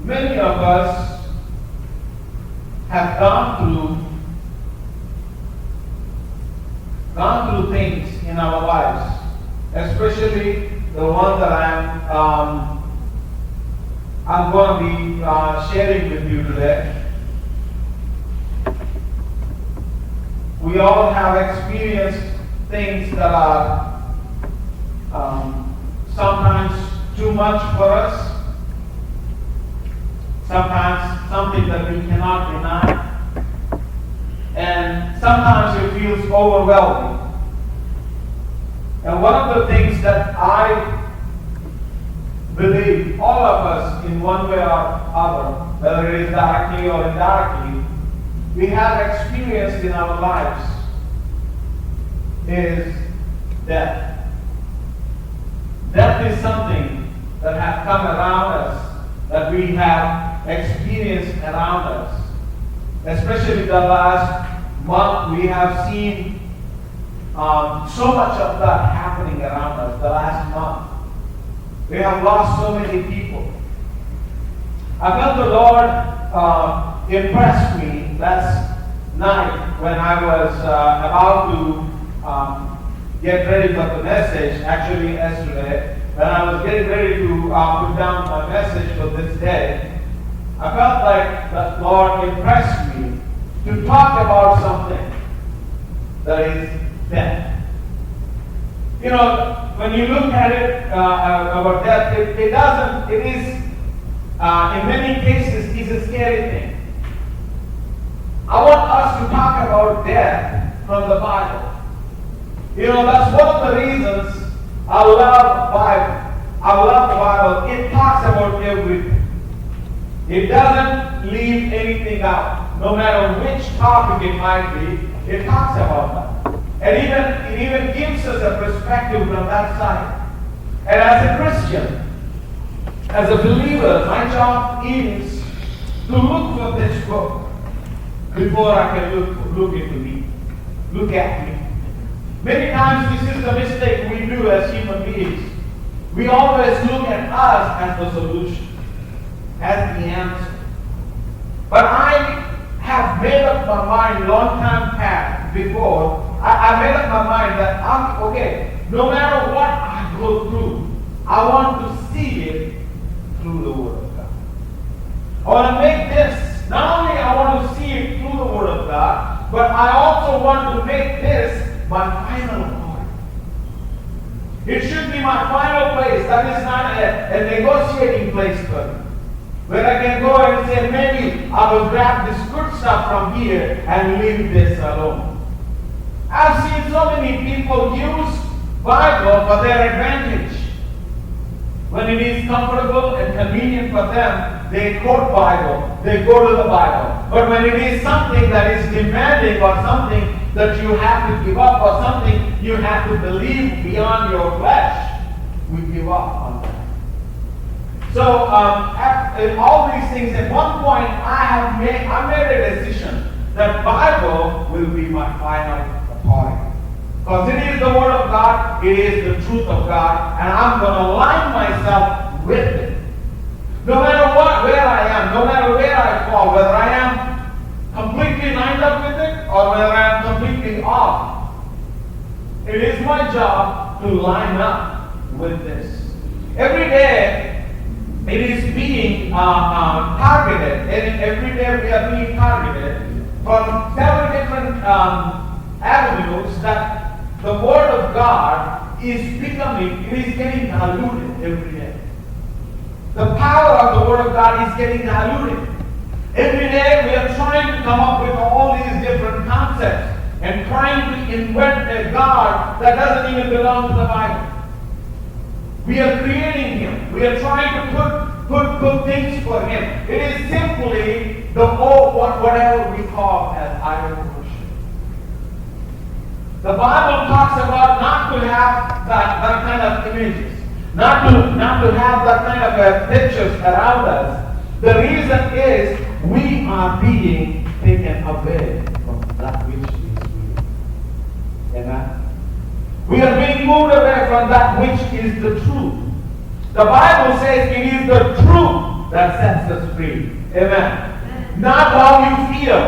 Many of us have gone through things in our lives, especially the one that I'm going to be sharing with you today. We all have experienced things that are sometimes too much for us, sometimes something that we cannot deny, and sometimes it feels overwhelming. And one of the things that I believe all of us in one way or other, whether it is directly or indirectly, we have experienced in our lives is death. Death is something that has come around us, that we have experienced around us. Especially the last month, we have seen so much of that happening around us. The last month, we have lost so many people. I felt the Lord impressed me last night when I was about to get ready for the message. Actually, yesterday, when I was getting ready to put down my message for this day, I felt like the Lord impressed me to talk about something that is death. You know, when you look at it about death, it is in many cases is a scary thing. I want us to talk about death from the Bible. You know, that's one of the reasons I love the Bible. I love the Bible. It talks about everything. It doesn't leave anything out. No matter which topic it might be, it talks about that. And it even gives us a perspective from that side. And as a Christian, as a believer, my job is to look for this book before I can look at me. Many times this is the mistake we do as human beings. We always look at us as the solution, as the answer. But I have made up my mind long time past before. I made up my mind that okay, no matter what I go through, I want to see it through the Word of God. I want to make this, not only I want to see it through the Word of God, but I also want to make this my final point. It should be my final place. That is not a negotiating place for me, where I can go and say, maybe I will grab this good stuff from here and leave this alone. I've seen so many people use Bible for their advantage. When it is comfortable and convenient for them, they quote Bible, they go to the Bible. But when it is something that is demanding or something that you have to give up or something you have to believe beyond your flesh, we give up on that. So in all these things, at one point I made a decision that Bible will be my final authority. Because it is the Word of God, it is the truth of God, and I'm going to align myself with it. No matter where I am, no matter where I fall, whether I am completely lined up with it or whether I am completely off, it is my job to line up with this. Every day, it is being targeted, and every day we are being targeted from several different avenues that the Word of God is getting diluted every day. The power of the Word of God is getting diluted. Every day we are trying to come up with all these different concepts and trying to invent a God that doesn't even belong to the Bible. We are creating Him. We are trying to put things for Him. It is simply whatever we call as idol worship. The Bible talks about not to have that kind of images, not to have that kind of pictures around us. The reason is we are being taken away from that which is real. Amen? We are being moved away from that which is the truth. The Bible says it is the truth that sets us free. Amen. Not how you feel,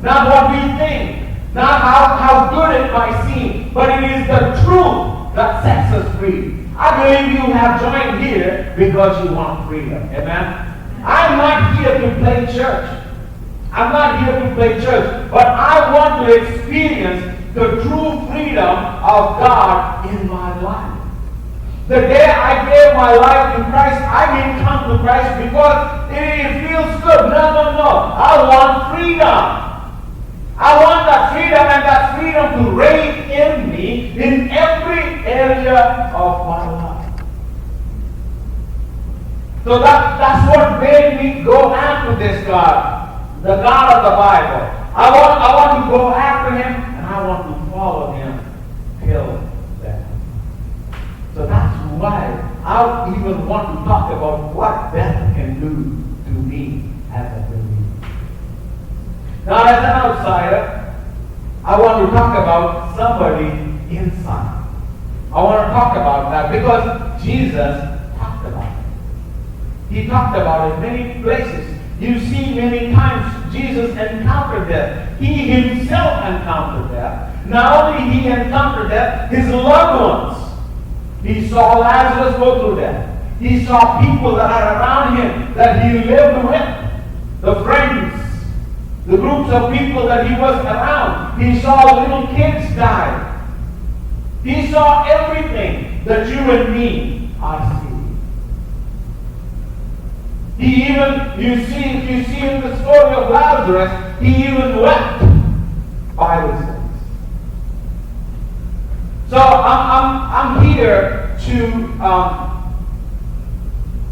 not what you think, not how good it might seem, but it is the truth that sets us free. I believe you have joined here because you want freedom. Amen. I'm not here to play church. I'm not here to play church, but I want to experience the true freedom of God in my life. The day I gave my life to Christ, I didn't come to Christ because it feels good. No. I want freedom. I want that freedom, and that freedom to reign in me in every area of my life. So that's what made me go after this God, the God of the Bible. I want to go after Him, and I want to follow Him till death. So that's why I even want to talk about what death can do to me as a believer. Now, as an outsider, I want to talk about somebody inside. I want to talk about that because Jesus talked about it. He talked about it many places. You see many times Jesus encountered death. He himself encountered death. Not only he encountered death, his loved ones. He saw Lazarus go through death. He saw people that are around him that he lived with. The friends, the groups of people that he was around. He saw little kids die. He saw everything that you and me are seeing. He even, if you see in the story of Lazarus, he even wept, Bible says. So I'm here to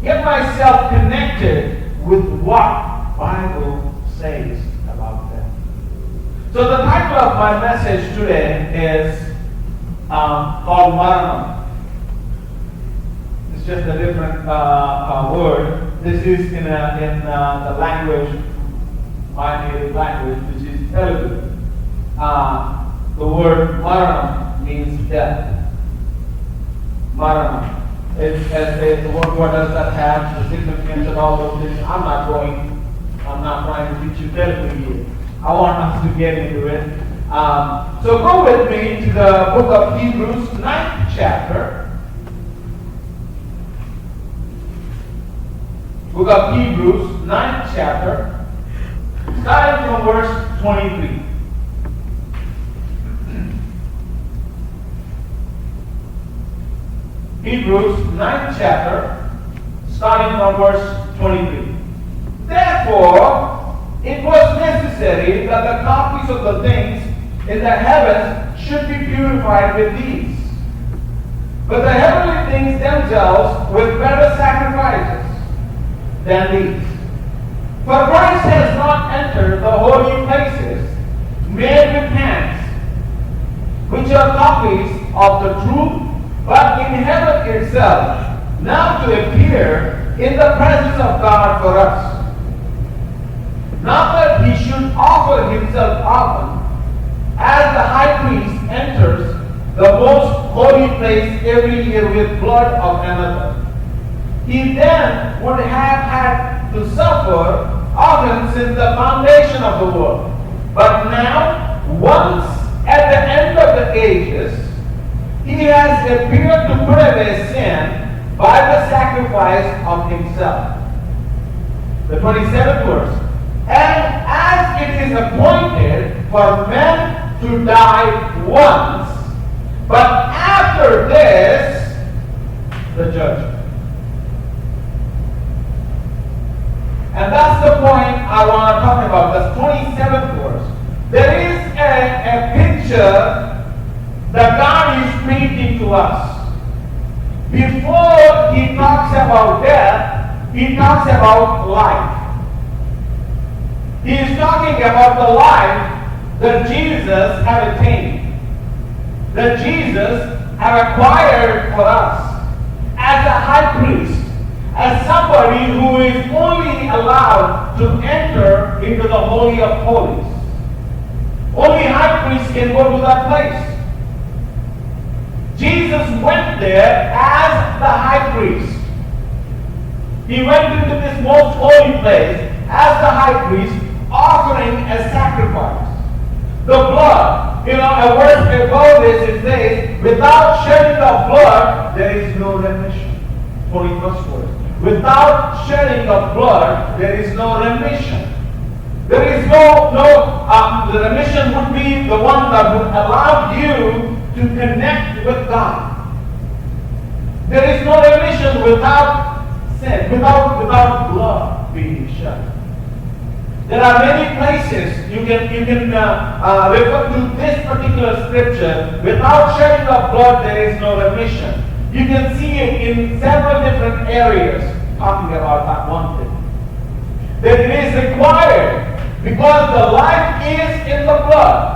get myself connected with what Bible says about that. So the title of my message today is called Maranam. It's just a different word. This is in the language, my native language, which is Telugu. The word Maranam means death. Maranam. What does that have? The significance and all those things. I'm not trying to teach you Telugu here. I want us to get into it. So go with me to the book of Hebrews, 9th chapter. Book of Hebrews, 9th chapter, starting from verse 23. Hebrews, 9th chapter, starting from verse 23. Therefore, it was necessary that the copies of the things in the heavens should be purified with these. But the heavenly things themselves with better sacrifices than these. For Christ has not entered the holy places made with hands, which are copies of the truth, but in heaven itself, now to appear in the presence of God for us. Not that he should offer himself often, as the high priest enters the most holy place every year with blood of another. He then would have had to suffer often since the foundation of the world. But now, once at the end of the ages, he has appeared to put away sin by the sacrifice of himself. The 27th verse. And as it is appointed for men to die once, but after this, the judgment. And that's the point I want to talk about, the 27th verse. There is a picture that God is painting to us. Before he talks about death, he talks about life. He is talking about the life that Jesus had attained, that Jesus had acquired for us as a high priest, as somebody who is only allowed to enter into the Holy of Holies. Only high priests can go to that place. Jesus went there as the high priest. He went into this most holy place as the high priest, offering a sacrifice. The blood, a verse above this, it says, without shedding of blood, there is no remission. 41st verse. Without shedding of blood, there is no remission. There is the remission would be the one that would allow you to connect with God. There is no remission without sin, without blood being shed. There are many places you can refer to this particular scripture. Without shedding of blood, there is no remission. You can see it in several different areas talking about that one thing. That it is required because the life is in the blood.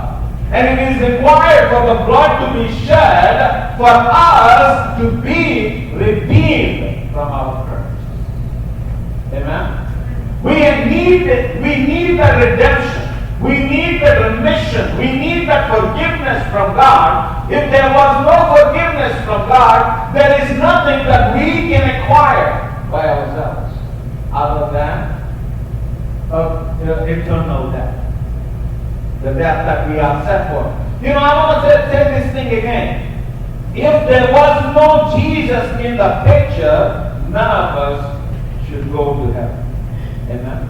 And it is required for the blood to be shed for us to be redeemed from our curse. Amen? We need that redemption. We need that remission. We need that forgiveness from God. If there was no forgiveness from God, there is nothing that we can acquire by ourselves other than eternal death. The death that we are set for. I want to say this thing again. If there was no Jesus in the picture, none of us should go to heaven. Amen.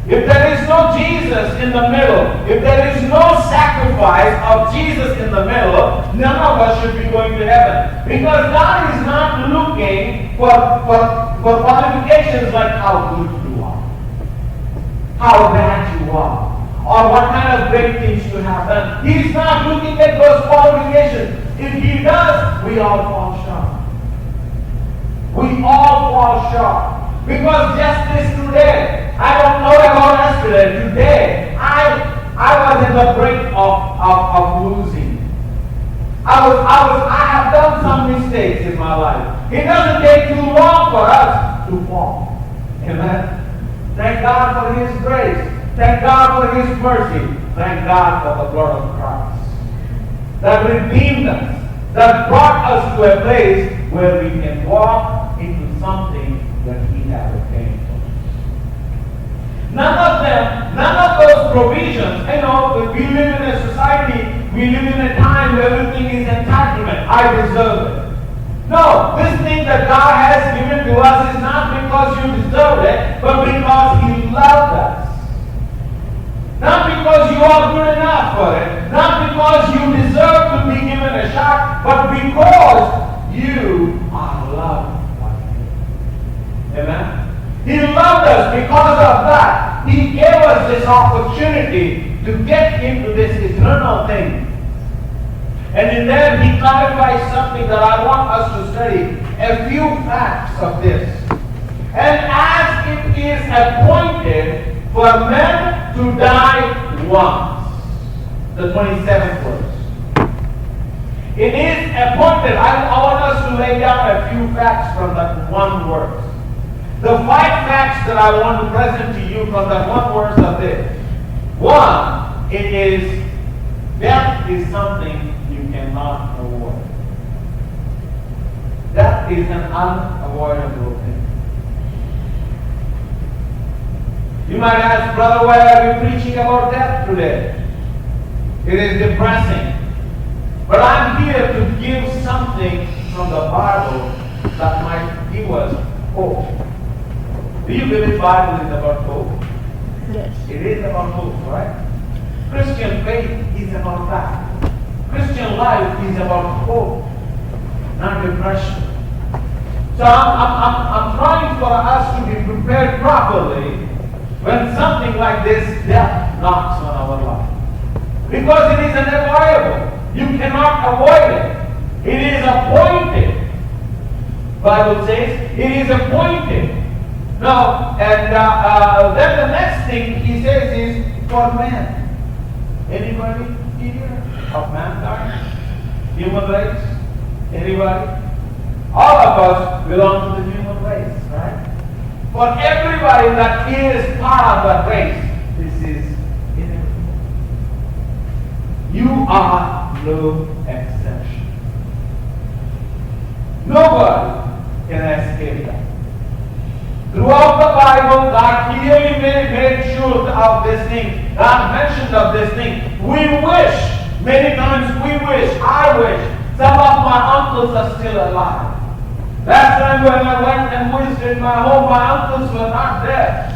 If there is no Jesus in the middle, if there is no sacrifice of Jesus in the middle, none of us should be going to heaven. Because God is not looking for qualifications like how good you are, how bad you are, or what kind of great things you have done. He's not looking at those qualifications. If He does, we all fall short. We all fall short. Because just this today, I don't know about yesterday, today, I was in the brink of losing. I have done some mistakes in my life. It doesn't take too long for us to fall. Amen. Thank God for His grace. Thank God for His mercy. Thank God for the blood of Christ that redeemed us, that brought us to a place where we can walk into something that He has ordained for us. None of those provisions, we live in a society, we live in a time where everything is entitlement. I deserve it. No, this thing that God has given to us is not because you deserve it, but because He loved us. Not because you are good enough for it, not because you deserve to be given a shot, but because you are loved by Him. Amen? He loved us because of that. He gave us this opportunity to get into this eternal thing. And in there He clarifies something that I want us to study. A few facts of this. And as it is appointed for men to die once. The 27th verse. It is appointed. I want us to lay down a few facts from that one verse. The 5 facts that I want to present to you from that one verse are this. 1, it is death is something you cannot avoid. Death is an unavoidable thing. You might ask, brother, why are you preaching about death today? It is depressing. But I'm here to give something from the Bible that might give us hope. Do you believe the Bible is about hope? Yes. It is about hope, right? Christian faith is about that. Christian life is about hope, not depression. So I'm trying for us to be prepared properly when something like this death knocks on our life. Because it is unavoidable. You cannot avoid it. It is appointed. Bible says it is appointed. Now, and then the next thing he says is for man. Anybody here of mankind? Human race? Anybody? All of us belong to the human race, right? For everybody that is part of that race, this is inevitable. You are no exception. Nobody can escape that. Throughout the Bible, God clearly made sure of this thing. God mentioned of this thing. We wish, many times we wish, I wish, some of my uncles are still alive. Last time when I went and visited my home, my uncles were not there.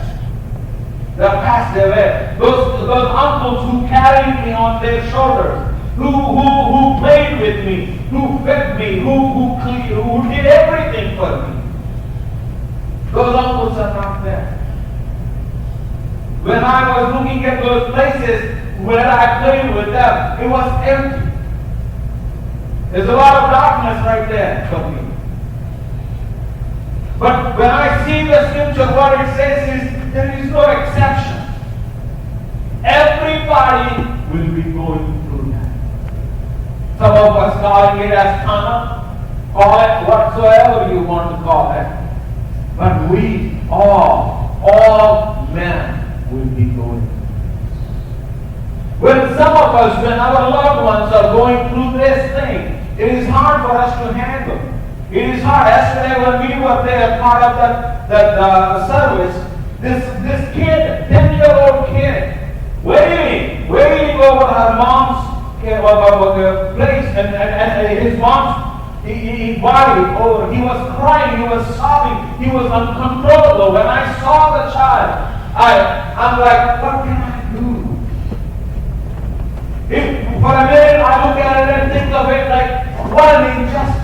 They passed away. Those uncles who carried me on their shoulders, who played with me, who fed me, who did everything for me. Those uncles are not there. When I was looking at those places where I played with them, it was empty. There's a lot of darkness right there for me. But when I see the scripture, what it says is, there is no exception. Everybody will be going through that. Some of us calling it as tunnel, call it whatsoever you want to call it. But we all men will be going through this. When some of us, when our loved ones are going through this thing, it is hard for us to handle. It is hard. Yesterday when we were there, part of that service, this kid, 10-year-old kid, wailing over her mom's place, and his mom's body over. He was crying, he was sobbing, he was uncontrollable. When I saw the child, I'm like, what can I do? For a minute I look at it and think of it like, what an injustice.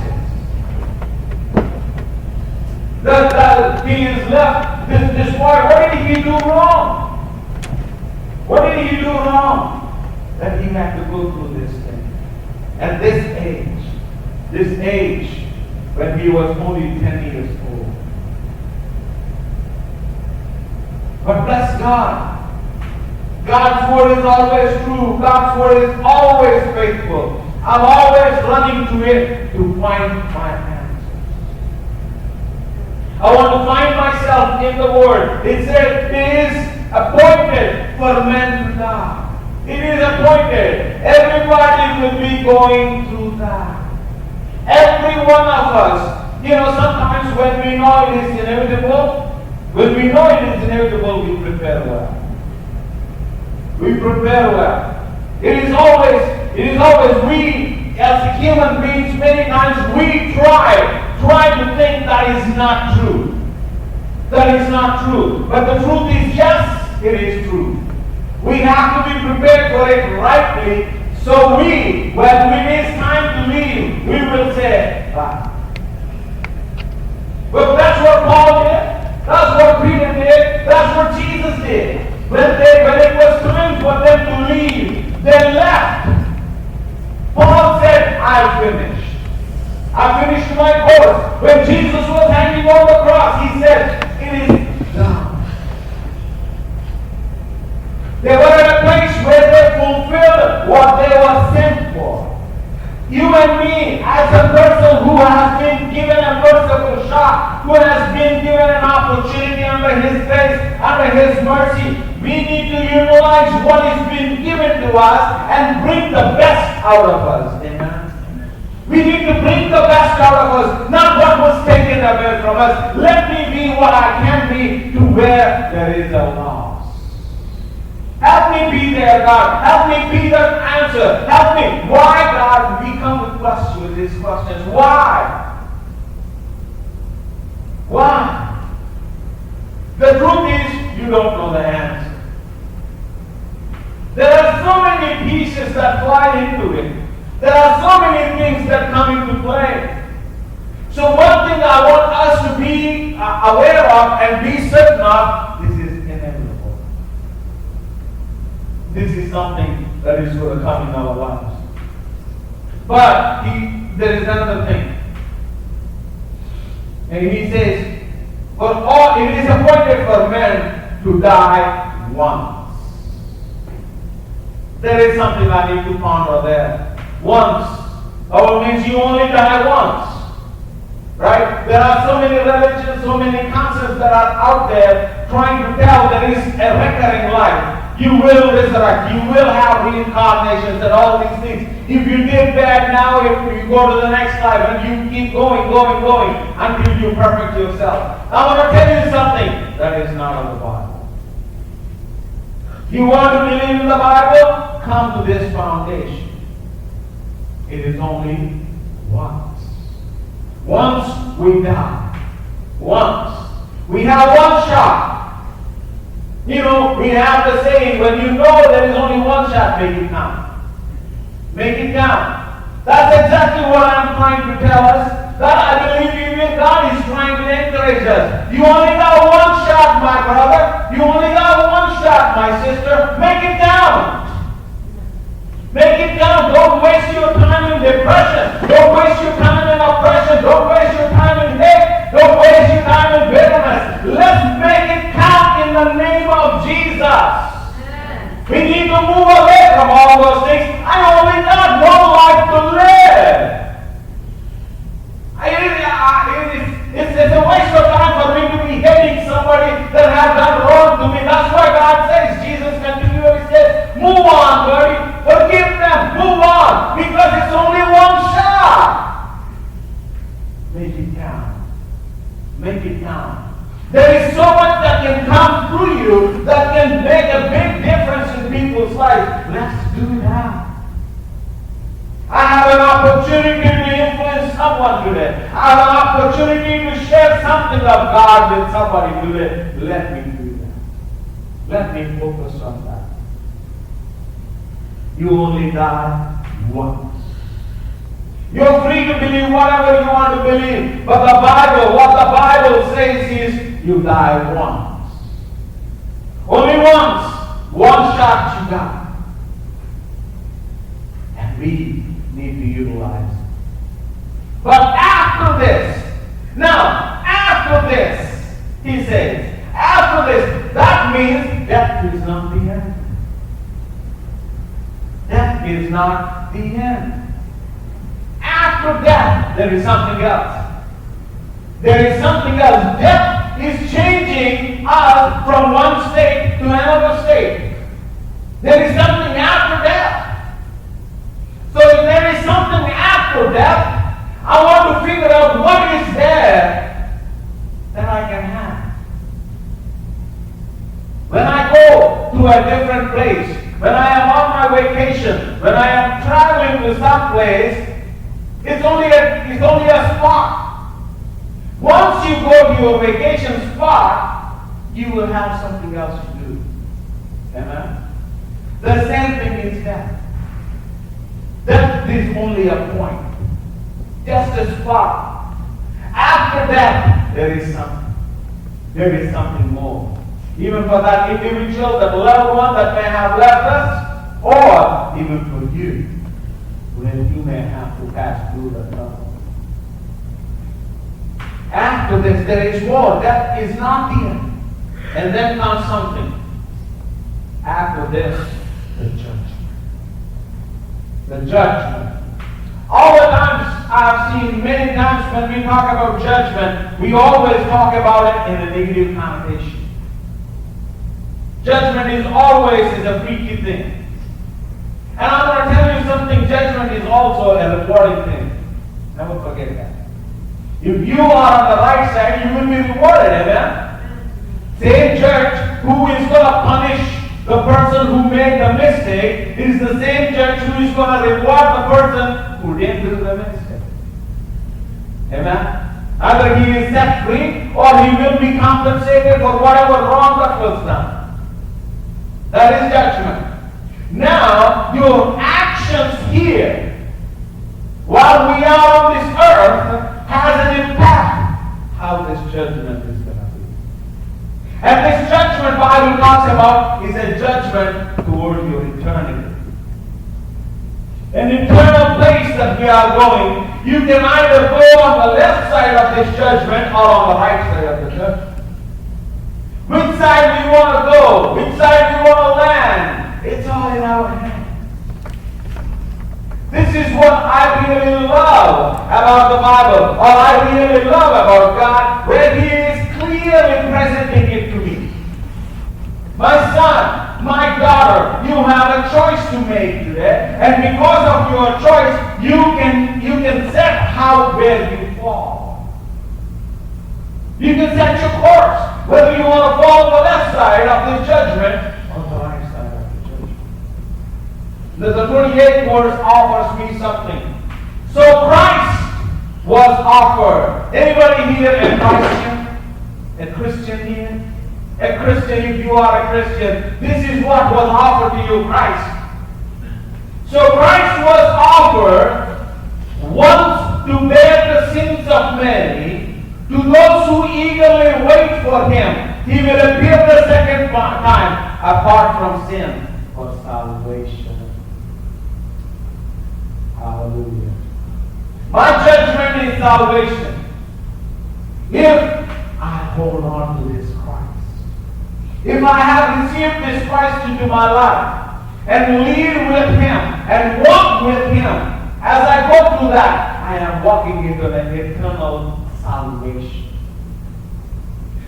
That he is left, this boy, what did he do wrong? What did he do wrong? That he had to go through this thing. At this age, when he was only 10 years old. But bless God. God's word is always true. God's word is always faithful. I'm always running to it to find my answers. I want to find myself in the word. It said it is appointed for men to die. It is appointed. Everybody will be going through that. Every one of us, sometimes when we know it is inevitable, we prepare well. We prepare well. It is always we as human beings, many times we try to think that is not true. That is not true. But the truth is, yes, it is true. We have to be prepared for it rightly. So when it is time to leave, we will say, bye. Well, that's what Paul did. That's what Peter did. That's what Jesus did. When it was time for them to leave, they left. Paul said, I finished. I finished my course. When Jesus was hanging on the cross, he said, it is done. They were at a place where they fulfilled what they were sent for. You and me, as a person who has been given a merciful shot, who has been given an opportunity under His grace, under His mercy, we need to utilize what is being given to us and bring the best out of us. Amen. We need to bring the best out of us, not what was taken away from us. Let me be what I can be to where there is a loss. Help me be there, God. Help me be the answer. Help me. Why, God? We come with these questions. Why? Why? The truth is, you don't know the answer. There are so many pieces that fly into it. There are so many things that come into play. So one thing I want us to be aware of and be certain of, this is inevitable. This is something that is going to come in our lives. But there is another thing. And he says, for all it is appointed for men to die once. There is something I need to ponder there. Once. Oh, it means you only die once. Right? There are so many religions, so many concepts that are out there trying to tell there is a recurring life. You will resurrect. You will have reincarnations and all these things. If you did bad now, if you go to the next life and you keep going until you perfect yourself. I want to tell you something that is not in the Bible. You want to believe in the Bible? Come to this foundation. It is only once. Once we die. Once. We have one shot. You know, we have the saying, when you know there is only one shot, make it count. Make it count. That's exactly what I'm trying to tell us. That I believe even God is trying to encourage us. You only got one shot, my brother. You only got one shot, my sister. Make it count. Make it count. Don't waste your time in depression. Don't waste your time in oppression. Don't waste your time in hate. Don't waste your time in bitterness. Let's make it count in the name of Jesus. We need to move away from all those things. I only got one life to live. It's a waste of time for me to be hating somebody that has done wrong to me. That's why God says, Jesus continually says, move on, buddy. Forgive them. Move on. Because it's only one shot. Make it count. Make it count. There is so much that can come through you that can make a big difference in people's lives. Let's do that. I have an opportunity to influence someone today. I have an opportunity to share something of God with somebody today. Let me do that. Let me focus on that. You only die once. You're free to believe whatever you want to believe. But the Bible, what the Bible says is, you die once. Only once. One shot you got. And we need to utilize it. But after this, now, after this, he says, after this, that means death is not the end. Death is not the end. After death, there is something else. There is something else. Death is changing us from one state to another state. There is something after death. So if there is something after death, I want to figure out what is there that I can have. When I go to a different place, when I am on my vacation, when I am traveling to some place, it's only a spot. Once you go to your vacation spot, you will have something else to do. Amen? The same thing is death. Death is only a point. Just a spot. After that, there is something. There is something more. Even for that individual, that loved one that may have left us, or even for you, when you may have to pass through the tunnel. After this, there is more. That is not the end. And then comes something. After this, the judgment. The judgment. All the times I've seen, many times when we talk about judgment, we always talk about it in a negative connotation. Judgment is always a freaky thing. And I'm going to tell you something, judgment is also a rewarding thing. Never forget that. If you are on the right side, you will be rewarded, amen? Same judge who is going to punish the person who made the mistake is the same judge who is going to reward the person who didn't do the mistake. Amen? Either he is set free or he will be compensated for whatever wrong that was done. That is judgment. Now, your actions here, while we are on this earth, has an impact how this judgment is going to be. And this judgment Bible talks about is a judgment toward your eternity. An eternal place that we are going. You can either go on the left side of this judgment or on the right side of the judgment. Which side we want to go? Which side we want to land? It's all in our hands. This is what I really love about the Bible, or I really love about God, where He is clearly presenting it to me. My son, my daughter, you have a choice to make today. And because of your choice, you can set where you fall. You can set your course, whether you want to fall on the left side of the judgment or the right side of the judgment. The 28th verse offers me something. So Christ was offered. Anybody here a Christian? A Christian here? A Christian, if you are a Christian, this is what was offered to you, Christ. So Christ was offered once to bear the sins of many. To those who eagerly wait for him, he will appear the second time apart from sin for salvation. Hallelujah. My judgment is salvation. If I hold on to this Christ, if I have received this Christ into my life and lead with him and walk with him, as I go through that, I am walking into an eternal salvation.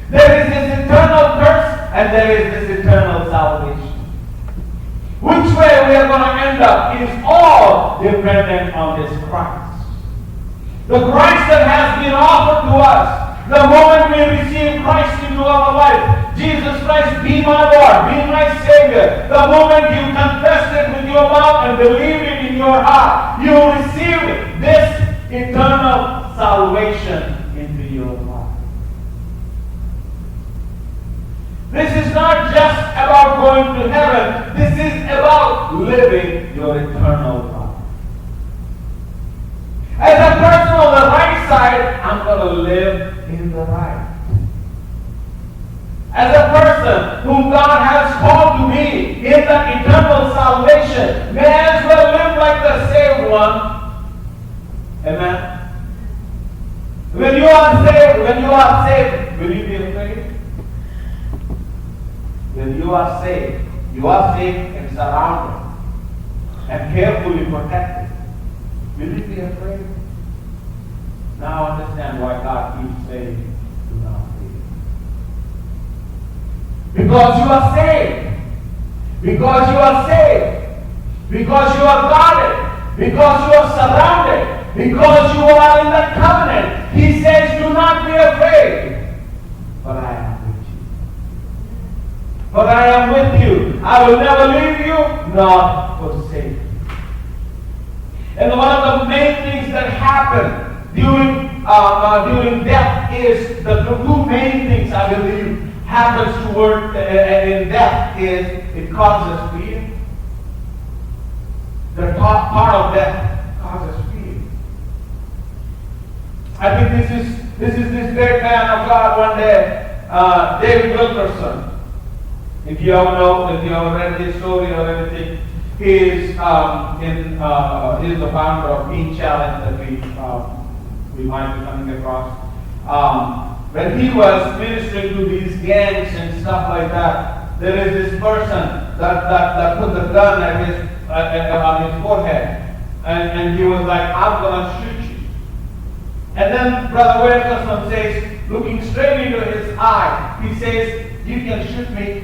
There is this eternal curse and there is this eternal salvation. Which way we are going to end up is all dependent on this Christ. The Christ that has been offered to us. The moment we receive Christ into our life, Jesus Christ, be my Lord, be my Savior. The moment you confess it with your mouth and believe it in your heart, you will receive this eternal salvation into your life. This is not just about going to heaven. This is about living your eternal life. As a person on the right side, I'm going to live in the right. As a person whom God has called to be in the eternal salvation, may as well live like the saved one. Amen. When you are saved, will you be afraid? When you are saved and surrounded and carefully protected. Will you be afraid? Now understand why God keeps saying, do not fear. Because you are saved. Because you are saved. Because you are guarded. Because you are surrounded. Because you are in the covenant. He says, do not be afraid. For I am with you. For I am with you. I will never leave you nor forsake you. And one of the main things that happen during death is the two main things I believe happens toward in death is it causes fear. The top part of death causes fear. I think this is this great man of God one day, David Wilkerson. If you ever read his story or anything. He is the founder of Teen Challenge that we might be coming across. When he was ministering to these gangs and stuff like that, there is this person that put the gun on his forehead, and he was like, "I'm gonna shoot you." And then Brother Wilkerson says, looking straight into his eye, he says, "You can shoot me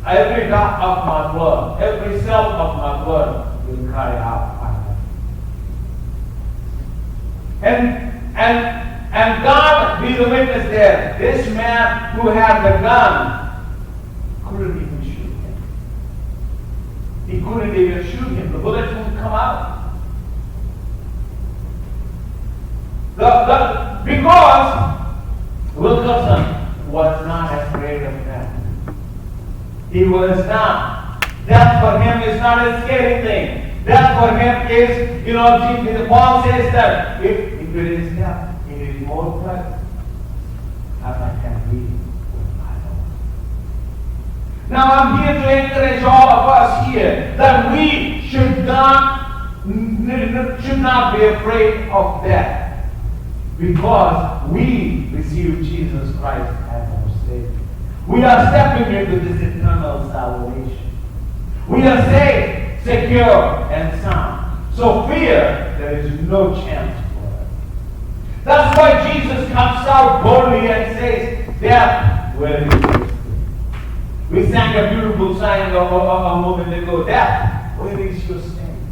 every drop of my blood, every cell of my blood will cry out my name." And God be the witness there. This man who had the gun couldn't even shoot him. He couldn't even shoot him. The bullets wouldn't come out. Because Wilkerson was not afraid of death. He was not. Death for him is not a scary thing. Death for him is, Paul says that if it is death, it is more pleasant as I can be with my Lord. Now I'm here to encourage all of us here that we should not be afraid of death because we receive Jesus Christ as our Savior. We are stepping into this eternal salvation. We are safe, secure, and sound. So fear, there is no chance for it. That's why Jesus comes out boldly and says, "Death, where is your sting?" We sang a beautiful song a moment ago. Death, where is your sting?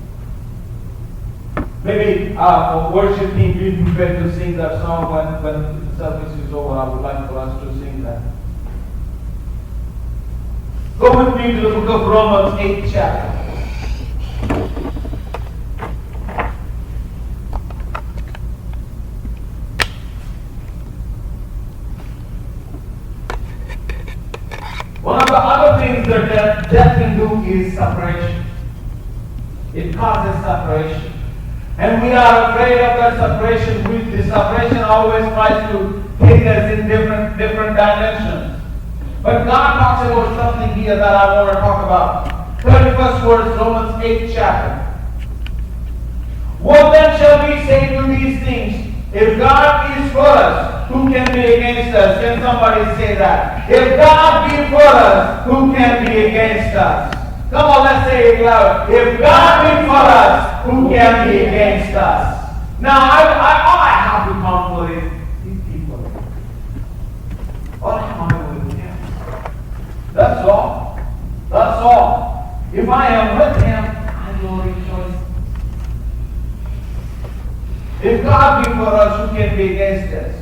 Maybe our worship team be prepared to sing that song when the service is over. I would like for us to sing that. Go with me to the book of Romans, 8th chapter. One of the other things that death can do is separation. It causes separation. And we are afraid of that separation. The separation always tries to take us in different dimensions. But God talks about something here that I want to talk about. 31st verse, Romans 8th chapter. What then shall we say to these things? If God is for us, who can be against us? Can somebody say that? If God be for us, who can be against us? Come on, let's say it loud. If God be for us, who can be against us? Now, all I have to come for is these people. What am I with Him? That's all. That's all. If I am with Him, I will rejoice. If God be for us, who can be against us?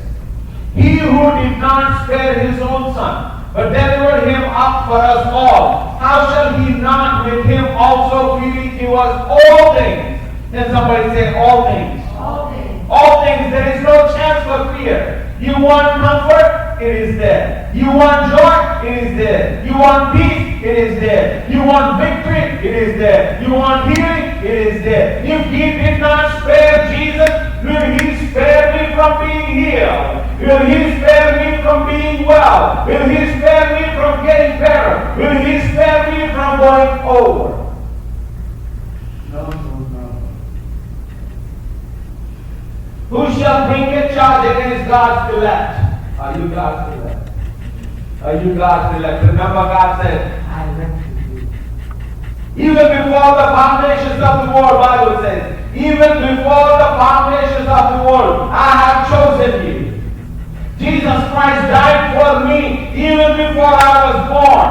He who did not spare His own Son, but delivered Him up for us all, how shall He not with Him also freely give us all things? Can somebody say all things? All things. All things. There is no chance for fear. You want comfort? It is there. You want joy? It is there. You want peace? It is there. You want victory? It is there. You want healing? It is there. If He did not spare Jesus, will He spare me from being healed? Will He spare me from being well? Will He spare me from getting better? Will He spare me from going over? No, no, no. Who shall bring a charge against God's elect? Are you God's elect? Are you God's elect? Remember God said, I elected you. Even before the foundations of the world, Bible says, even before the foundations of the world, I have chosen you. Jesus Christ died for me even before I was born.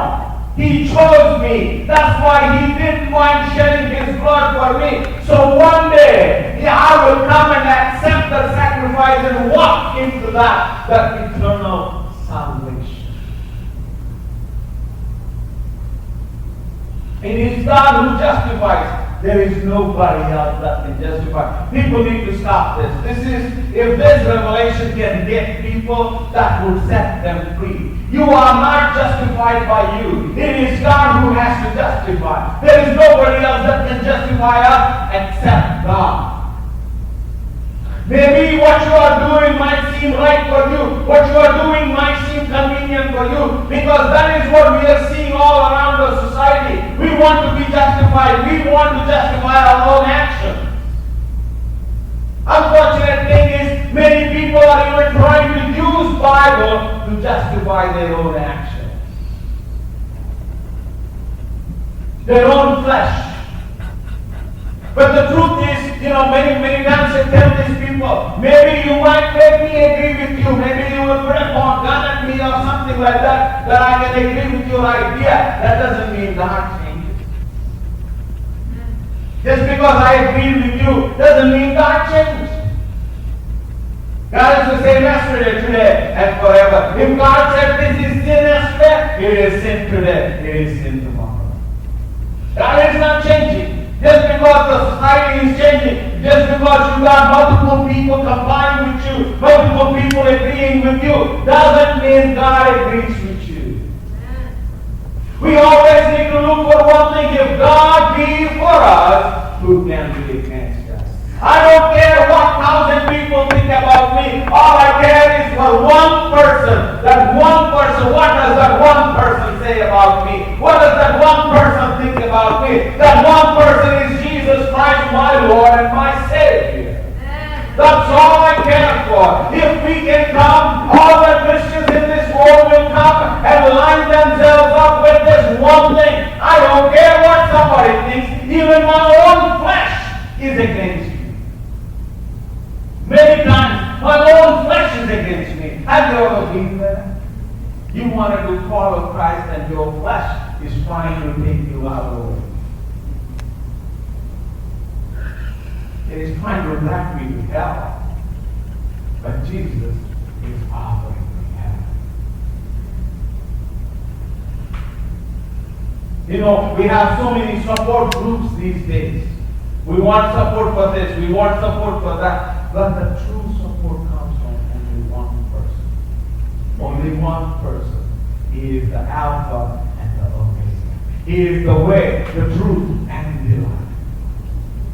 He chose me. That's why He didn't mind shedding His blood for me. So one day, I will come and accept the sacrifice and walk into that eternal salvation. It is God who justifies. There is nobody else that can justify. People need to stop this. If this revelation can get people, that will set them free. You are not justified by you. It is God who has to justify. There is nobody else that can justify us except God. Maybe what you are doing might seem right for you. What you are doing might seem convenient for you. Because that is what we are seeing all around our society. We want to be justified. We want to justify our own actions. Unfortunate thing is, many people are even trying to use Bible to justify their own actions. Their own flesh. But the truth is, many times I tell these people, maybe you might make me agree with you, maybe you will put a gun at me or something like that I can agree with your idea. That doesn't mean God changes. Just because I agree with you doesn't mean God changes. God is the same yesterday, today, and forever. If God said this is sin yesterday, it is sin today, it is sin tomorrow. God is not changing. Just because the society is changing, just because you got multiple people complying with you, multiple people agreeing with you, doesn't mean God agrees with you. We always need to look for one thing. If God be for us, who can be against us? I don't care what 1,000 people think about me. All I care is for one person. That one person, what does that one person say about me? What does that one person think about me? That one person is Jesus Christ, my Lord and my Savior. That's all I care for. If we can come, all the Christians in this world will come and line themselves up with this one thing. I don't care what somebody thinks. Even my own flesh is against me. Many times, my own flesh is against me. Have you ever been there? You wanted to follow Christ and your your flesh is trying to take you out of the way. It is trying to drag me to hell. But Jesus is offering me heaven. You know, we have so many support groups these days. We want support for this, we want support for that. But the true support comes from only one person. Only one person. He is the Alpha and the Omega. He is the way, the truth, and the life.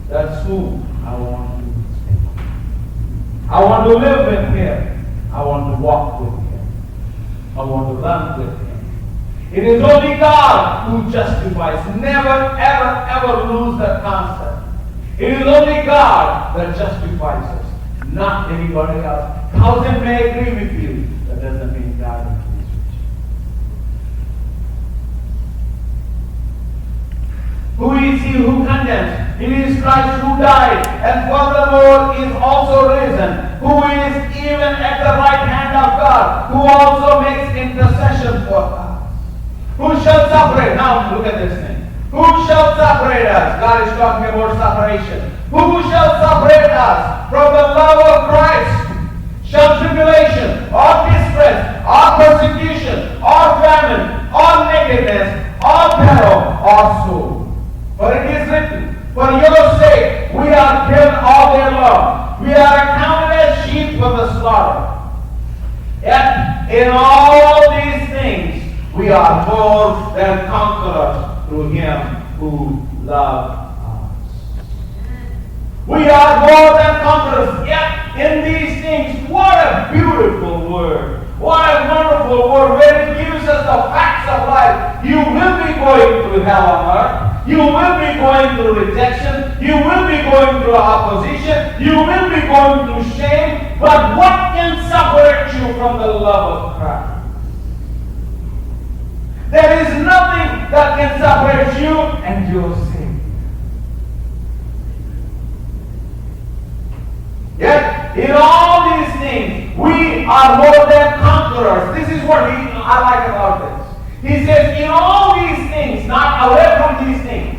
That's who I want to speak. I want to live with Him. I want to walk with Him. I want to run with Him. It is only God who justifies. Never, ever, ever lose that concept. It is only God that justifies us, not anybody else. Thousand may agree with you. That doesn't mean God agrees with you. Who is He who condemns? It is Christ who died, and furthermore is also risen, who is even at the right hand of God, who also makes intercession for us. Who shall separate? Now look at this thing. Who shall separate us? God is talking about separation. Who shall separate us from the love of Christ? Shall tribulation, or distress, or persecution, or famine, or nakedness, or peril, or sword? For it is written, for your sake we are killed all day long. We are accounted as sheep for the slaughter. Yet in all these things we are more than conquerors through Him who loved us. We are more than conquerors. Yet in these things, what a beautiful word. What a wonderful word where it gives us the facts of life. You will be going through hell on earth. You will be going through rejection. You will be going through opposition. You will be going through shame. But what can separate you from the love of Christ? There is nothing that can separate you and your Savior. Yet, in all these things, we are more than conquerors. This is what I like about this. He says, in all these things, not away from these things.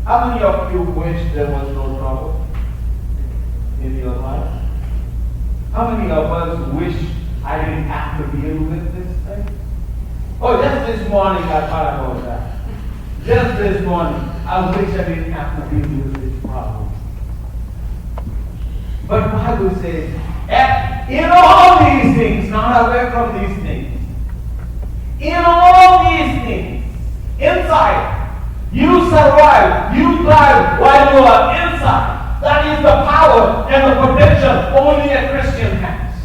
How many of you wish there was no trouble in your life? How many of us wish I didn't have to deal with this thing? Oh, just this morning I thought about that. Just this morning, I wish I didn't have to deal with this problem. But the Bible says, in all these things, not away from these things, in all these things, inside, you survive, you thrive while you are inside. That is the power and the potential only a Christian has.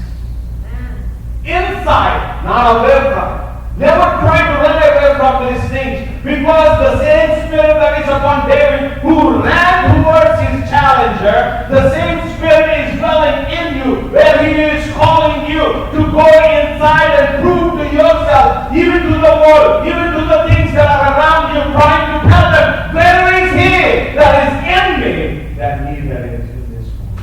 Inside, not away from. Never try to run away from these things, because the same spirit that is upon David, who ran towards his challenger, the same spirit is dwelling in you, where he is calling you to go inside and prove to yourself, even to the world, even to the things that are around you, trying to tell them, there is He that is in me than he that is in this world.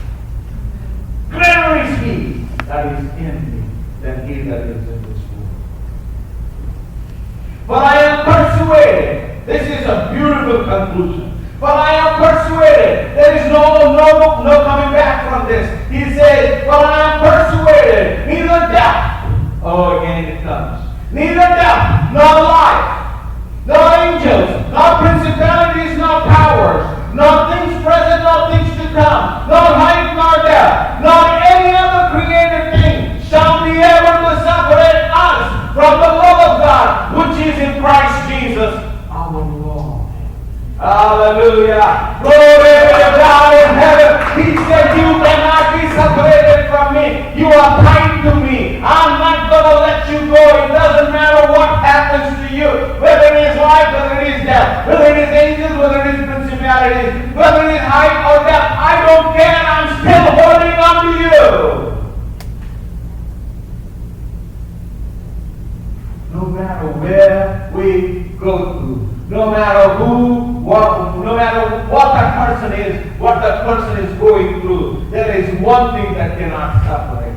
Greater is He that is in me than he that is in this world. But I am persuaded, this is a beautiful conclusion, but I am persuaded, there is no coming back from this. He says, but I am persuaded, neither death, oh again it comes, neither death, nor life, nor angels, nor principalities, nor powers, nor things present, nor things to come, nor height, nor depth, nor any other created thing shall be able to separate us from the love of God, which is in Christ Jesus, our Lord. Hallelujah. Glory to God in heaven. He said, you cannot be separated from me. You are tied to me. I'm not going to let you go. It doesn't matter what happens to you. Whether it is life, whether it is death, whether it is angels, whether it is principalities, whether it is height or depth. I don't care. I'm still holding on to you. No matter where we go through, no matter no matter what that person is, what that person is going through, there is one thing that cannot separate.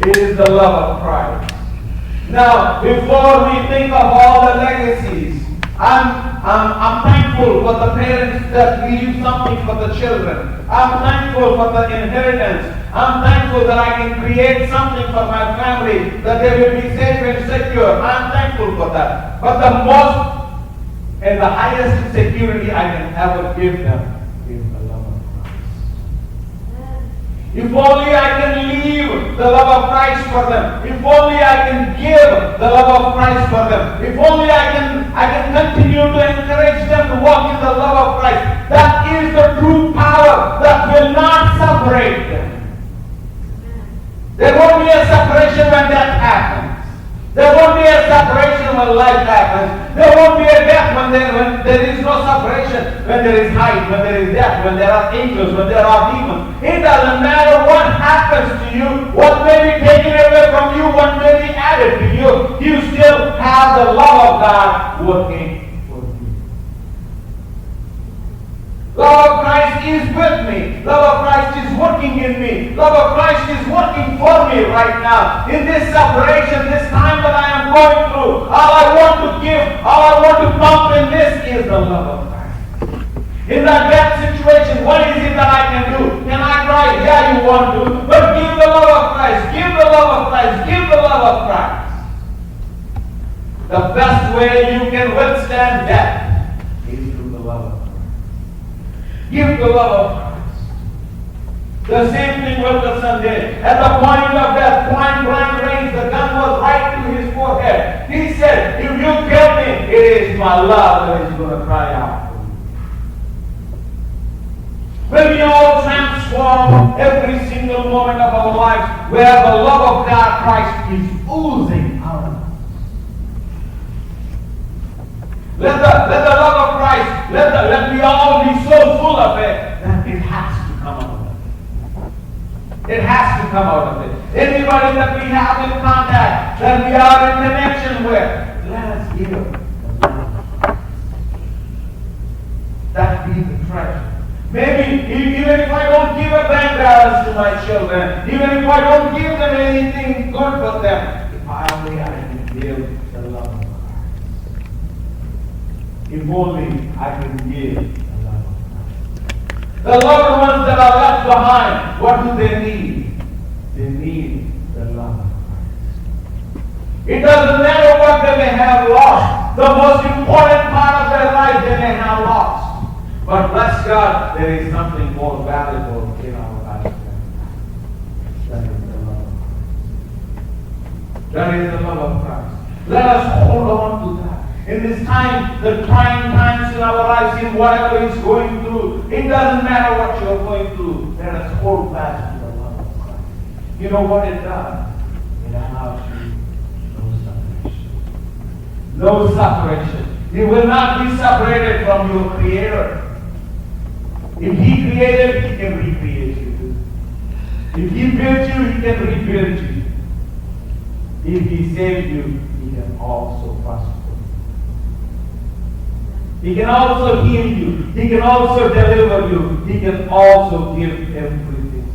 It is the love of Christ. Now, before we think of all the legacies, I'm thankful for the parents that leave something for the children. I'm thankful for the inheritance. I'm thankful that I can create something for my family, that they will be safe and secure. I'm thankful for that. But the most and the highest security I can ever give them is the love of Christ. If only I can leave the love of Christ for them. If only I can give the love of Christ for them. If only I can continue to encourage them to walk in the love of Christ. That is the true power that will not separate them. There won't be a separation when that happens. There won't be a separation when life happens. There won't be a death when there is no separation. When there is height, when there is death, when there are angels, when there are demons. It doesn't matter what happens to you, what may be taken away from you, what may be added to you. You still have the love of God working for you. Love of Christ is with me. Love of Christ is working in me. Love of Christ is working for me right now. In this separation, this time that I am going through, all I want to give, all I want to pump in this is the love of Christ. In that death situation, what is it that I can do? Can I cry? Yeah, you want to. But give the love of Christ. Give the love of Christ. Give the love of Christ. The best way you can withstand death is through the love of Christ. Give the love of Christ. The same thing Wilkerson did. At the point of death, point blank range, the gun was right to his forehead. He said, if you kill me, it is my love that is going to cry out for you. When we all transform every single moment of our lives where the love of God, Christ, is oozing out of us. Let the love of Christ, let we all be so full of it that it has to come out of it. It has to come out of it. Anybody that we have in contact, that we are in connection with, let us give the love of Christ. That be the treasure. Maybe even if I don't give a bank balance to my children, even if I don't give them anything good for them, if I can give the love of Christ. If only I can give the love of Christ. The loved ones that are left behind, what do they need? They need the love of Christ. It doesn't matter what they may have lost. The most important part of their life they may have lost. But bless God, there is something more valuable in our life than that. That is the love of Christ. That is the love of Christ. Let us hold on to that. In this time, the trying times in our lives, in whatever is going through, it doesn't matter what you're going through. Let us hold fast to the love of Christ. You know what it does? It allows you no separation. No separation. You will not be separated from your Creator. If He created, He can recreate you. If He built you, He can rebuild you. If He saved you, He can also prosper. He can also heal you. He can also deliver you. He can also give everything.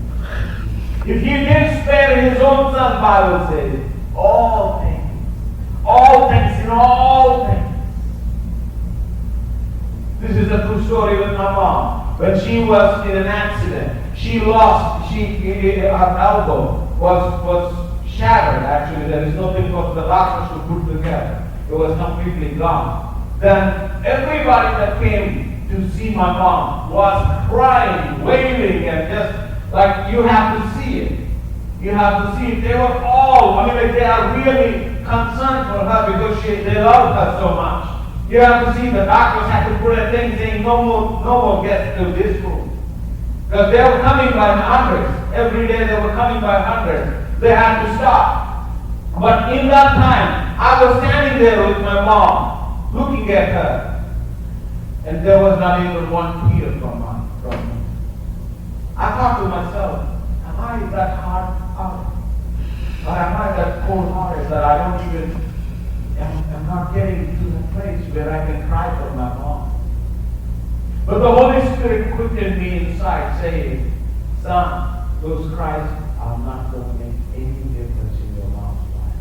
If He did spare His own Son, Bible says, all things, in all things. This is a true story with my mom. When she was in an accident, her elbow was shattered. Actually, there is nothing for the doctors to put together. It was completely gone. Then everybody that came to see my mom was crying, wailing, and just like, you have to see it. You have to see it. They were all, they are really concerned for her because they love her so much. You have to see the doctors had to put a thing saying no more guests to this room. Because they were coming by hundreds. Every day they were coming by hundreds. They had to stop. But in that time, I was standing there with my mom, looking at her. And there was not even one tear from me. I thought to myself, am I that hard-hearted? Or am I that cold-hearted that I don't even... I'm not getting to the place where I can cry for my mom. But the Holy Spirit quickened me inside, saying, son, those cries are not going to make any difference in your mom's life.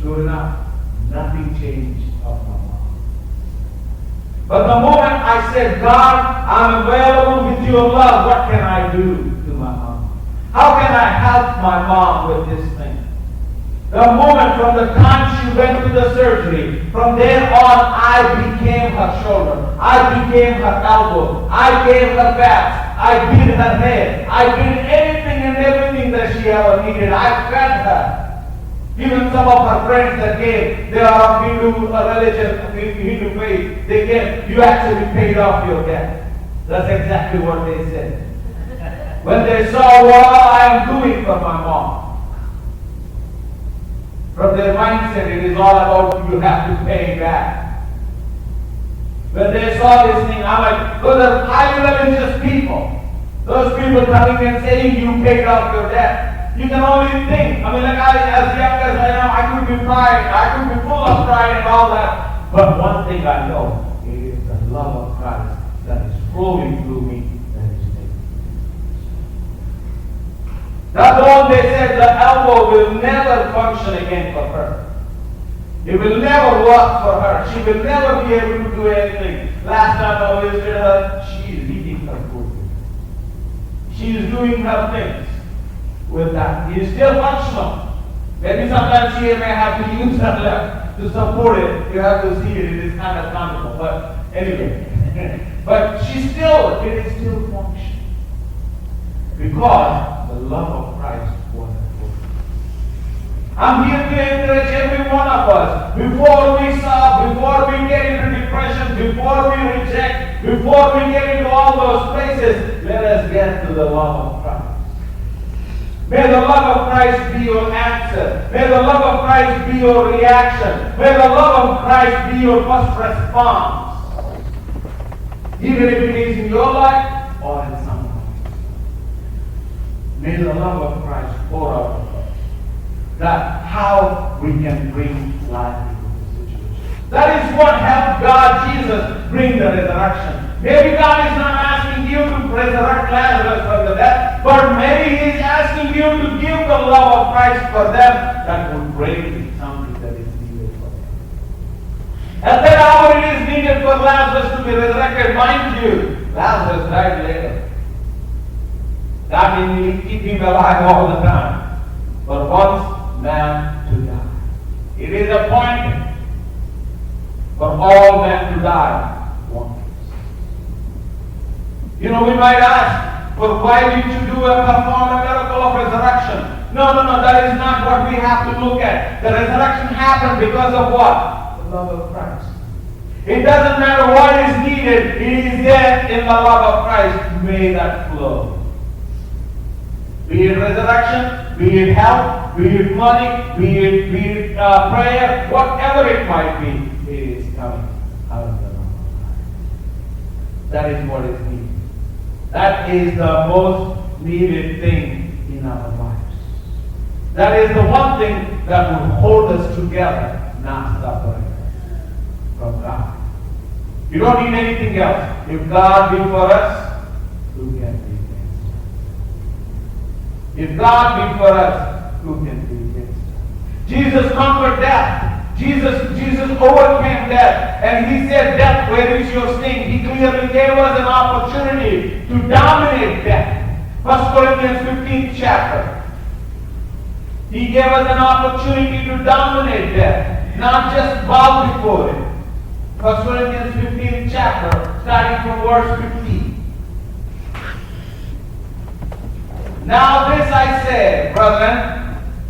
Sure enough, nothing changed of my mom. But the moment I said, God, I'm available with your love, what can I do to my mom? How can I help my mom with this thing? The moment from the time she went to the surgery, from there on, I became her shoulder. I became her elbow. I gave her bath. I did her hair. I did anything and everything that she ever needed. I fed her. Even some of her friends that came, they are of Hindu religion, Hindu faith, they came, you actually paid off your debt. That's exactly what they said. When they saw what I am doing for my mom. From their mindset, it is all about you have to pay back. When they saw this thing, I'm like, those are highly religious people. Those people coming and saying you paid off your debt. You can only think. I mean, like as young as I am, I could be pride, I could be full of pride and all that. But one thing I know, it is the love of Christ that is flowing through me that is making me. That's the one they said the elbow will never function again for her. It will never work for her. She will never be able to do anything. Last time I visited her, she is eating her food. She is doing her things with that. It is still functional. Maybe sometimes she may have to use her left to support it. You have to see it. It is kind of comical. But anyway. But it is still functional. Because the love of Christ was at work. I'm here to encourage every one of us. Before we stop, before we get into depression, before we reject, before we get into all those places, let us get to the love of Christ. May the love of Christ be your answer. May the love of Christ be your reaction. May the love of Christ be your first response. Even if it is in your life or in someone else. May the love of Christ pour out of us. That how we can bring life into the situation. That is what helped God, Jesus, bring the resurrection. Maybe God is not asking you to resurrect Lazarus from the dead, but maybe He is asking you to give the love of Christ for them that would bring something that is needed for them. At that hour it is needed for Lazarus to be resurrected. Mind you, Lazarus died later. That means we keep him alive all the time. But once man to die. It is appointed for all men to die once. You know, we might ask, but why did you perform a miracle of resurrection? No, that is not what we have to look at. The resurrection happened because of what? The love of Christ. It doesn't matter what is needed, it is there in the love of Christ. May that flow. Be it resurrection, be it health, be it money, be it prayer, whatever it might be, it is coming out of the love of Christ. That is what is needed. That is the most needed thing in our lives. That is the one thing that will hold us together, not separate from God. You don't need anything else. If God be for us, who can be against us? If God be for us, who can be against us? Jesus conquered death. Jesus overcame death. And He said, death, where is your sting? He clearly gave us an opportunity to dominate death. 1 Corinthians 15th chapter. He gave us an opportunity to dominate death, not just bow before it. 1 Corinthians 15th chapter, starting from verse 15. Now this I say, brethren,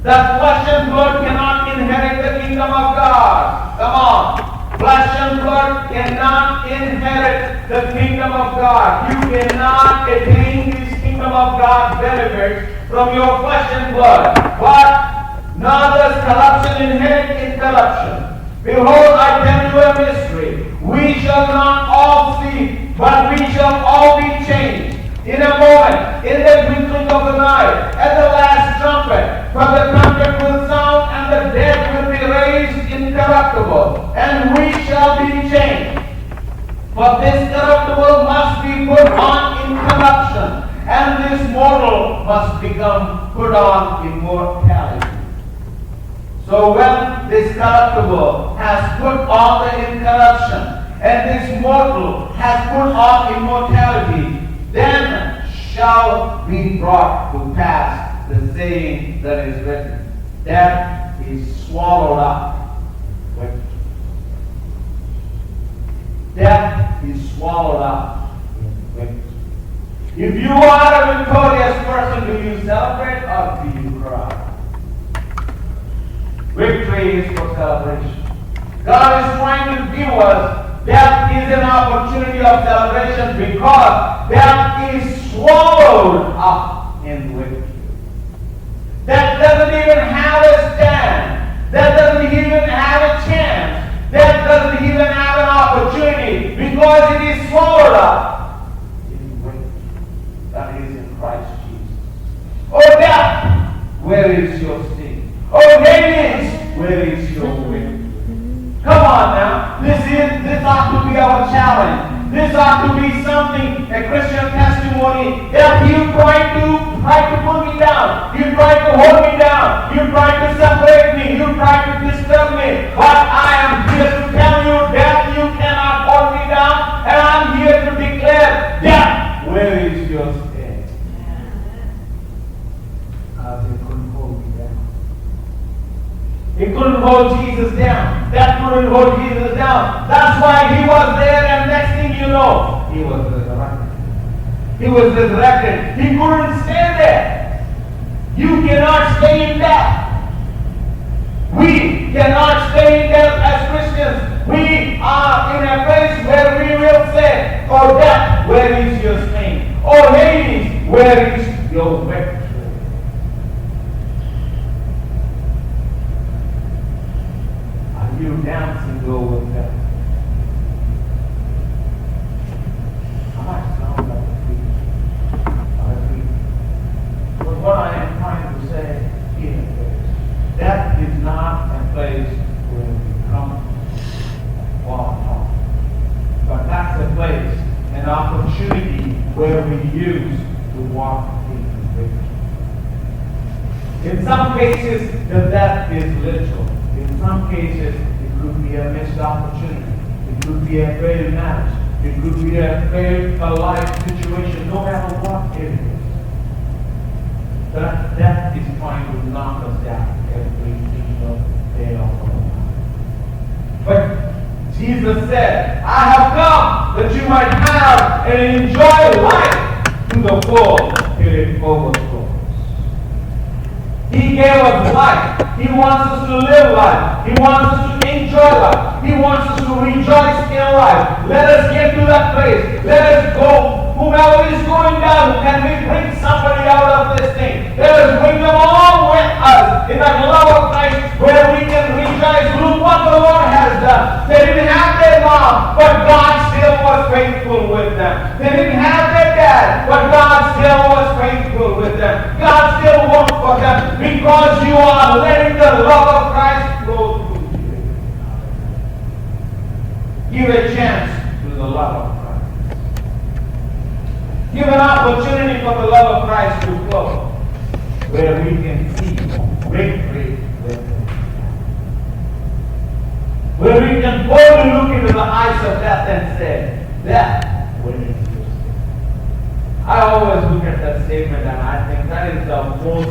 that flesh and blood cannot inherit the kingdom of God. Come on. Flesh and blood cannot inherit the kingdom of God. You cannot attain this kingdom of God benefits from your flesh and blood. But nor does corruption inherit incorruption. Behold, I tell you a mystery. We shall not all see, but we shall all be changed. In a moment, in the twinkling of an eye, at the last trumpet, for the trumpet will sound, and the dead will be raised incorruptible, and we shall be changed. For this corruptible must be put on incorruption, and this mortal must become put on immortality. So when this corruptible has put on the incorruption, and this mortal has put on immortality, then shall be brought to pass the saying that is written, death is swallowed up with victory. Death is swallowed up in victory. If you are a victorious person, do you celebrate or do you cry? Victory is for celebration. God is trying to give us death is an opportunity of celebration because death is swallowed up in victory. Death doesn't even have a stand. Death doesn't even have a chance. Death doesn't even have an opportunity because it is swallowed up in victory. That is in Christ Jesus. Oh death, where is your sting? Oh Hades, where is your victory? Come on now. This ought to be our challenge. This ought to be something, a Christian testimony. If you try to put me down, you try to hold me down, you try to separate me, you try to disturb me, but I am here to tell you, death, you cannot hold me down, and I'm here to declare, death, where is your sting? They couldn't hold me down. He couldn't hold Jesus down. That couldn't hold Jesus down. That's why he was there, and next thing you know, he was resurrected. He was resurrected. He couldn't stay there. You cannot stay in death. We cannot stay in death as Christians. We are in a place where we will say, oh death, where is your sting? Oh Hades, where is your victory? You dancing go with that. I might sound like a thief. But what I am trying to say here is that is not a place where we come and fall apart. But that's a place, an opportunity where we use to walk in victory. In some cases, the death is literal. In some cases, it could be a missed opportunity. It could be a failed marriage. It could be a failed life situation, no matter what it is. That death is trying to knock us down every single day of our life. But Jesus said, I have come that you might have and enjoy life to the full till it overflows. He gave us life. He wants us to live life. He wants us to enjoy life. He wants us to rejoice in life. Let us get to that place. Let us go. Whomever is going down, can we bring somebody out of this thing? Let us bring them along with us in that love of Christ where we can rejoice. Look what the Lord has done. They didn't have their mom, but God still was faithful with them. They didn't have their dad, but God still was faithful with them. God still worked for them because you are letting the love of Christ flow through you. Give a chance to the love of Christ. Give an opportunity for the love of Christ to flow where we can see victory with Him. Where we can boldly look into the eyes of death and say, death, where is your sting? I always look at that statement and I think that is the most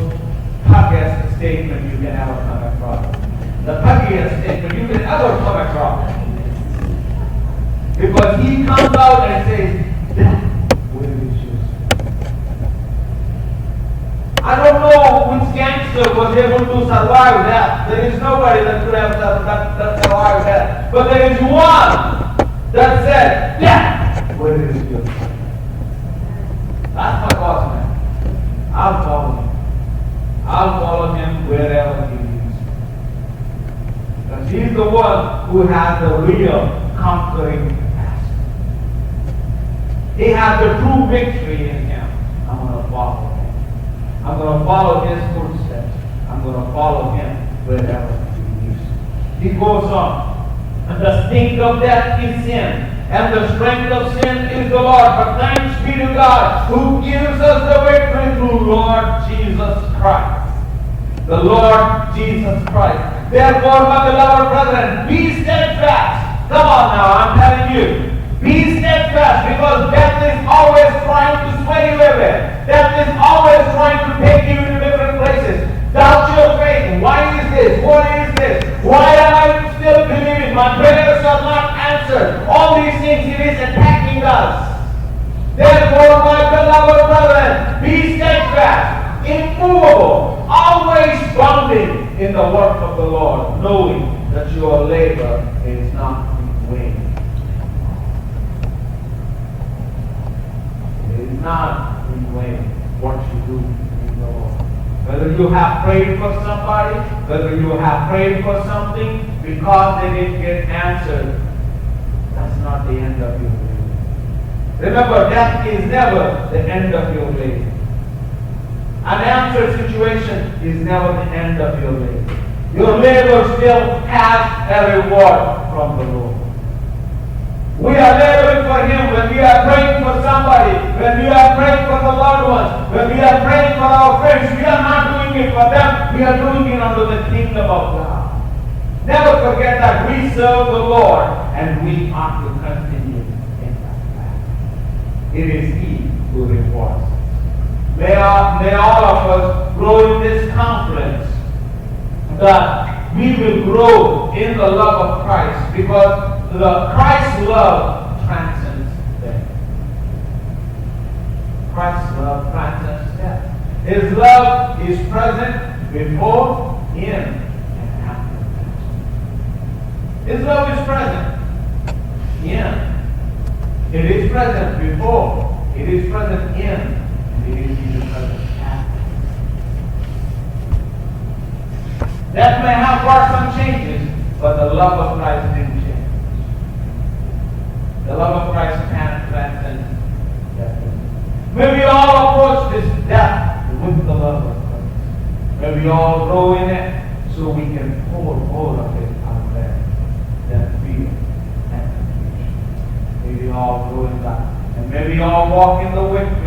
huggiest statement you can ever come across. The huggiest statement you can ever come across. Because he comes out and says, death, where is your sting? I don't know which gangster was able to survive that. There is nobody that could have survived that. But there is one that said, death, where is your sting? That's my boss, man. I'll follow him. I'll follow him wherever he leads. Because he's the one who has the real conquering capacity. He has the true victory in him. I'm going to follow him. I'm going to follow his footsteps. I'm going to follow him wherever he leads. He goes on. And the sting of death is sin. And the strength of sin is the Lord. But thanks be to God who gives us the victory through Lord Jesus Christ. The Lord Jesus Christ. Therefore, my beloved brethren, be steadfast. Come on now, I'm telling you. Be steadfast, because death is always trying to sway you away. Death is always trying to take you to different places. Doubt your faith. Why is this? What is this? Why am I still believing? My prayers are not answered. All these things, it is attacking us. Therefore, my beloved brethren, be steadfast, immovable, always abounding in the work of the Lord, knowing that your labor is not in vain. It is not in vain what you do in the Lord. Whether you have prayed for somebody, whether you have prayed for something because they didn't get answered, that's not the end of your labor. Remember, death is never the end of your labor. An answered situation is never the end of your labor. Your labor still has a reward from the Lord. We are laboring for Him when we are praying for somebody, when we are praying for the loved ones, when we are praying for our friends. We are not doing it for them, we are doing it under the kingdom of God. Never forget that we serve the Lord and we ought to continue in that path. It is He who rewards us. May all of us grow in this confidence that we will grow in the love of Christ, because Christ's love transcends death. Christ's love transcends death. His love is present before, in, and after death. His love is present in. It is present before. It is present in. And it is even present after. That may have brought some changes, but the love of Christ didn't change. The love of Christ can transcend death. May we all approach this death with the love of Christ. May we all grow in it so we can pour more of it out there than fear and confusion. May we all grow in that. And may we all walk in the victory.